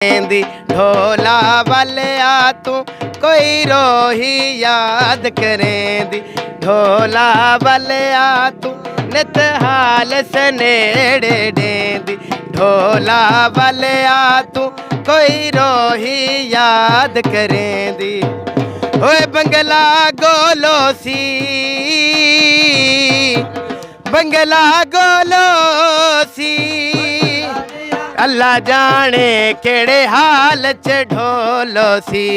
करेंदी ढोला वालिया तू कोई रोही याद करेंदी ढोला वालिया तू नित हाल सनेड़े देंदी ढोला वालिया तू कोई रोही याद करेंदी ओए बंगला गोलो सी बंगला गोलो सी अल्लाह जाने केड़े हाल च ढोलो सी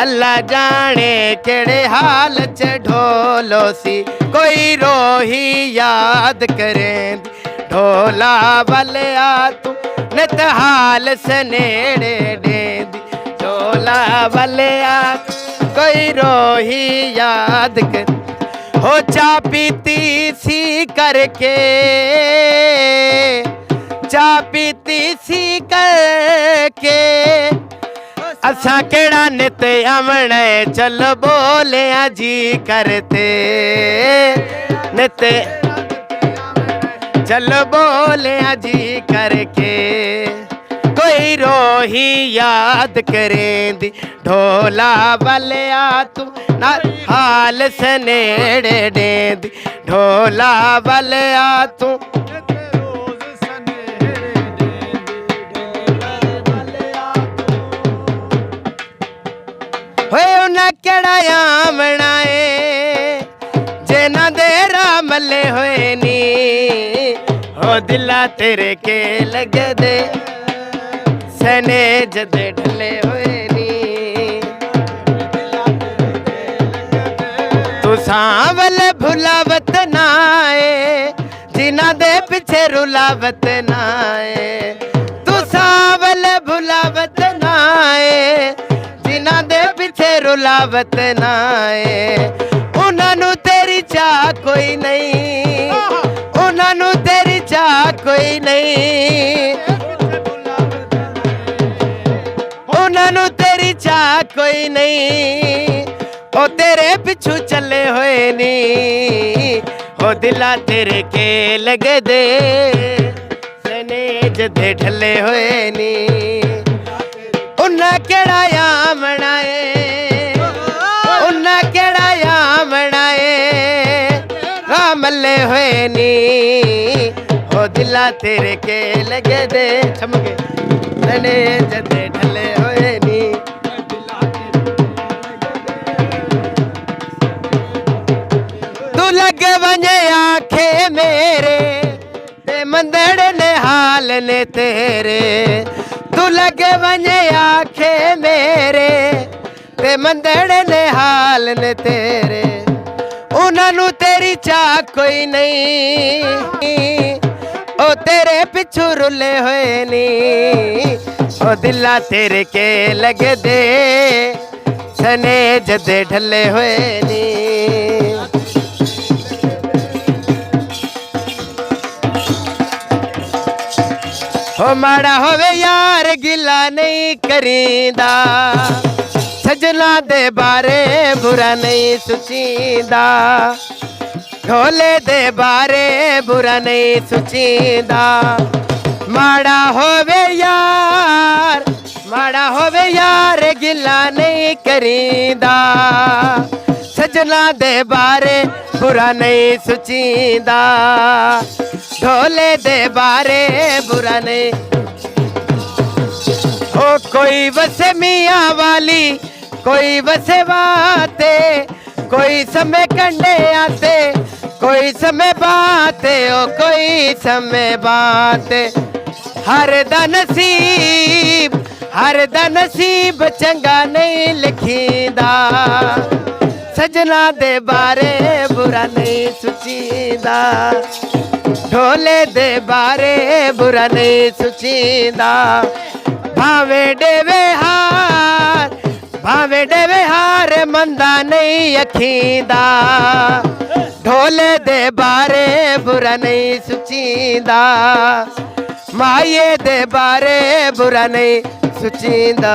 अल्लाह जाने केड़े हाल च ढोलो सी कोई रोही याद करें ढोला वालिया तू नित हाल सनेड़े देंदी ढोला वालिया कोई रोही याद कर हो चा पीती सी करके चा पीती सी करके असा केड़ा नित अमने चल बोले जी करते नित चल बोले जी करके कोई रोही याद करेंदी ढोला वालिया तू ना हाल सनेड़े देंदी ढोला वालिया तू उन्हें केड़ा आमनाए जेना दे रामले होए नी हो दिला तेरे के लग दे सने जदे ढले होए नी तू सांवल भुलावत नाए जिना दे पीछे रुलावत नाए तू सांवल भुलावत नाए जिना दे पीछे रुलावत नाए उन्हां तेरी चाह कोई नहीं उन्हां तेरी चाह कोई नहीं उन्हां तेरी चाह कोई नहीं ओ तेरे पिछू चले होए नी हो दिला तेरे के लग दे सने जदे ढले होए नी उन्हें केड़ा आमनाए उन्हें केड़ा आमनाए रामले होए नी हो दिला तेरे के लगे दे चमके सने जदे ढले होए नी तू लग वने आखे मेरे ते मंदड़ ने हाल ने तेरे तू लगे वने आखे मेरे ते मंदड़ ने हाल ने तेरे उन्हां तेरी चाह कोई नहीं ओ तेरे पिछू रुले होए नी ओ दिला तेरे के लग दे सने जदे ढले होए नी हो माड़ा होवे यार गिला नहीं करींदा सजना दे बारे बुरा नहीं सोचींदा ढोले दे बारे बुरा नहीं सोचींदा माड़ा होवे यार गिला नहीं करींदा सजना दे बारे बुरा नहीं सोचींदा ढोले दे बारे बुरा नहीं हो कोई वसे मियाँ वाली कोई वसे बाते कोई समय कंडे आते कोई समय बाते ओ कोई समय बाते हर दा नसीब चंगा नहीं लिखींदा सजना दे बारे बुरा नहीं सोचींदा ढोले दे बारे बुरा नहीं सोचींदा भावे देवे हार मंदा नहीं अखींदा ढोले दे बारे बुरा नहीं सोचींदा माये दे बारे बुरा नहीं सोचींदा।